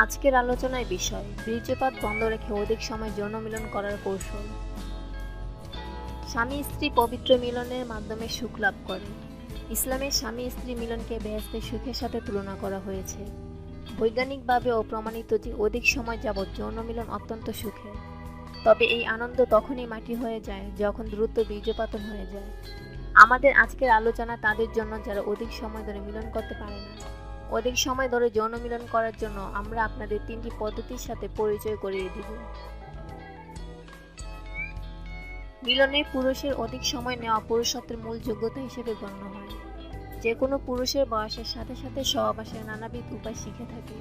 আজকের আলোচনার বিষয় বীর্যপাত বন্ধ রেখে অধিক সময় যৌন মিলন করার কৌশল। স্বামী স্ত্রী পবিত্র মিলনের মাধ্যমে সুখ লাভ করে। ইসলামে স্বামী স্ত্রী মিলনকে বেহেশতের সুখের সাথে তুলনা করা হয়েছে। বৈজ্ঞানিকভাবেও প্রমাণিত যে অধিক সময় যাবৎ যৌন মিলন অত্যন্ত সুখের। তবে এই আনন্দ তখনই মাটি হয়ে যায় যখন দ্রুত বীর্যপাতন হয়ে যায়। আমাদের আজকের আলোচনা তাদের জন্য যারা অধিক সময় ধরে মিলন করতে পারে না। অধিক সময় ধরে যৌন মিলন করার জন্য আমরা আপনাদের 3টি পদ্ধতির সাথে পরিচয় করিয়ে দিব। মিলনে পুরুষের অধিক সময় নেওয়া পুরুষত্বের মূল যোগ্যতা হিসেবে গণ্য হয়। যে কোনো পুরুষের বয়সের সাথে সাথে সহবাসের নানাবিধ উপায় শিখে থাকে।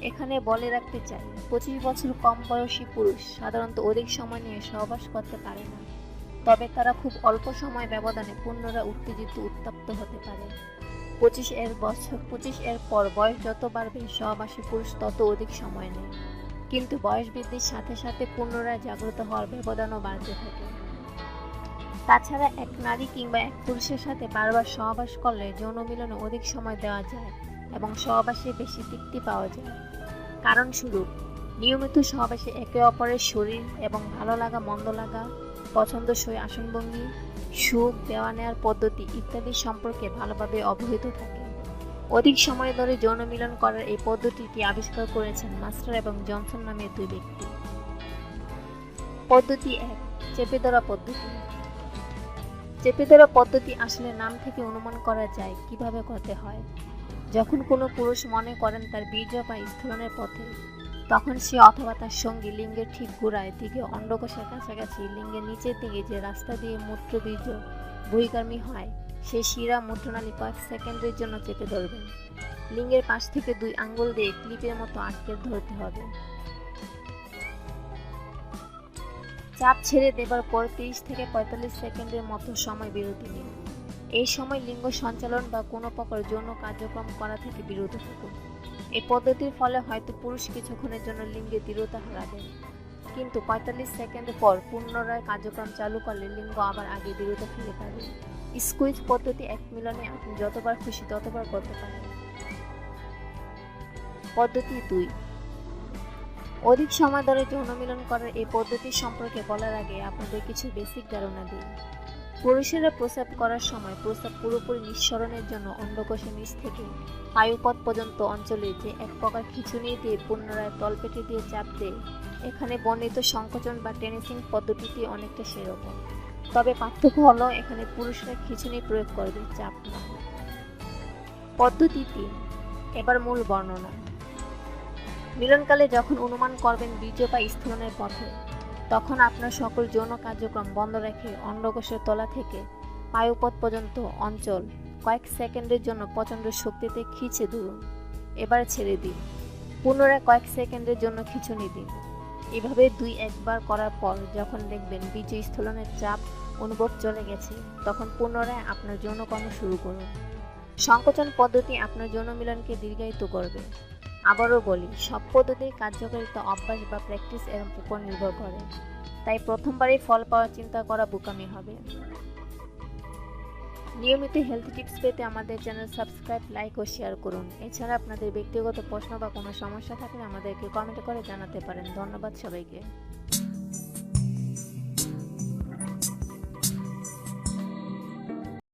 এখানে বলে রাখতে চাই, 25 বছর কম বয়সী পুরুষ সাধারণত অধিক সময় নিয়ে সহবাস করতে পারে না। তবে তারা খুব অল্প সময় ব্যবধানে পুনরায় উত্তেজিত উত্তপ্ত হতে পারে। 25 এর পর বয়স যত বাড়বে সহবাসী পুরুষ তত অধিক সময় নেয়, কিন্তু বয়স বৃদ্ধির সাথে সাথে পুনরায় জাগ্রত হওয়ার ব্যবধানও বাড়তে থাকে। তাছাড়া এক নারী কিংবা এক পুরুষের সাথে বারবার সহবাস করলে যৌন মিলনে অধিক সময় দেওয়া যায় এবং সহবাসে বেশি তৃপ্তি পাওয়া যায়। কারণস্বরূপ, নিয়মিত সহবাসে একে অপরের শরীর এবং ভালো লাগা মন্দ লাগা, পছন্দসই আসনভঙ্গি, সুখ দেওয়া নেওয়ার পদ্ধতি ইত্যাদি সম্পর্কে ভালোভাবে অবহিত থাকে। অধিক সময় ধরে যৌন মিলন করার এই পদ্ধতিটি আবিষ্কার করেছেন মাস্টার এবং জনসন নামের 2 ব্যক্তি। পদ্ধতি 1, চেপে ধরা পদ্ধতি। চেপে ধরা পদ্ধতি আসলে নাম থেকে অনুমান করা যায় কিভাবে করতে হয়। যখন কোনো পুরুষ মনে করেন তার বীর্য বা স্খলনের পথে, তখন সে অথবা তার সঙ্গী লিঙ্গের ঠিক গোড়ায় দিকে অন্ডকোষের কাছাকাছি লিঙ্গের নিচের দিকে যে রাস্তা দিয়ে মূত্রবীর্য বহির্গামী হয় সেই শিরা মূত্রনালী কয়েক সেকেন্ডের জন্য চেপে ধরবেন। লিঙ্গের পাশ থেকে 2 আঙ্গুল দিয়ে ক্লিপের মতো আটকে ধরতে হবে। চাপ ছেড়ে দেবার পর 30 থেকে 45 সেকেন্ডের মতো সময় বিরতি নিন। এই সময় লিঙ্গ সঞ্চালন বা কোনো প্রকার যৌন কার্যক্রম করা থেকে বিরত থাকুন। এই পদ্ধতির ফলে হয়তো পুরুষ কিছুক্ষণের জন্য লিঙ্গে দৃঢ়তা হারাবেন, কিন্তু 45 সেকেন্ড পর পুনরায় কার্যক্রম চালু করলে লিঙ্গ আবার আগে দৃঢ়তা ফিরে পাবে। স্কুইজ পদ্ধতি এক মিলনে আপনি যতবার খুশি ততবার করতে পারেন। পদ্ধতি 2, অধিক সময় ধরে যৌন মিলন করার এই পদ্ধতি সম্পর্কে বলার আগে আপনাদের কিছু বেসিক ধারণা দিই। পুরুষেরা প্রস্রাব করার সময় প্রস্রাব পুরোপুরি নিঃসরণের জন্য অন্ডকোষের নিচ থেকে পায়ুপথ পর্যন্ত অঞ্চলে যে এক প্রকার খিঁচুনি দিয়ে পুনরায় তলপেটে দিয়ে চাপ দেয়, এখানে বর্ণিত সংকোচন বা টেনিসিং পদ্ধতিটি অনেকটা সেরকম। তবে পার্থক্য হলো এখানে পুরুষরা খিঁচুনি প্রয়োগ করবে, চাপ না। পদ্ধতি 3, এবার মূল বর্ণনা। মিলনকালে যখন অনুমান করবেন বীর্য বা স্খলনের পথে, তখন আপনার সকল যৌন কার্যক্রম বন্ধ রেখে অন্ডকোষের তলা থেকে পায়ুপথ পর্যন্ত অঞ্চল কয়েক সেকেন্ডের জন্য প্রচণ্ড শক্তিতে খিঁচে ধরুন। এবার ছেড়ে দিন। পুনরায় কয়েক সেকেন্ডের জন্য খিঁচুনি দিন। এভাবে 2-1 বার করার পর যখন দেখবেন বীর্য স্খলনের চাপ অনুভব চলে গেছে, তখন পুনরায় আপনার যৌনকর্ম শুরু করুন। সংকোচন পদ্ধতি আপনার যৌন মিলনকে দীর্ঘায়িত করবে। আবারও বলি, সব পদ্ধতির কার্যকারিতা অভ্যাস বা প্র্যাকটিস এর উপর নির্ভর করে, তাই প্রথমবারই ফল পাওয়ার চিন্তা করা বোকামি হবে। নিয়মিত হেলথ টিপস পেতে আমাদের চ্যানেল সাবস্ক্রাইব, লাইক ও শেয়ার করুন। এছাড়া আপনাদের ব্যক্তিগত প্রশ্ন বা কোনো সমস্যা থাকলে আমাদেরকে কমেন্ট করে জানাতে পারেন। ধন্যবাদ সবাইকে।